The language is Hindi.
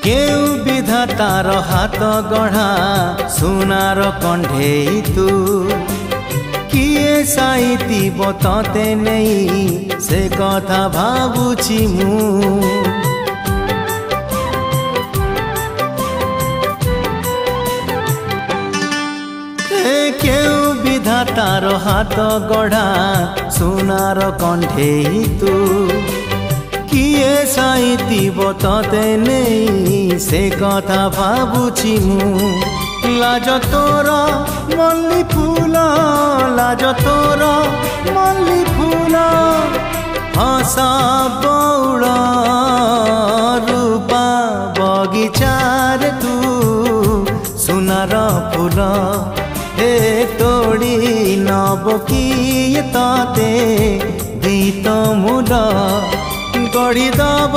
केउ विधातार हाथ गढ़ा सुनार कंढेई तू किए साइती बतते नहीं से कथा भाबुची मु केउ विधातार हाथ गढ़ा सुनार कंढेई तू किए साइती बतते नहीं से कथा भाबुची मु लाज तोर मल्ली फूल लाज तोर मल्ली फूल हसा बौड़ रूपा बगीचार तू सुनार फूल हे तोड़ी नब किए तते गीत मूल गढ़ी दब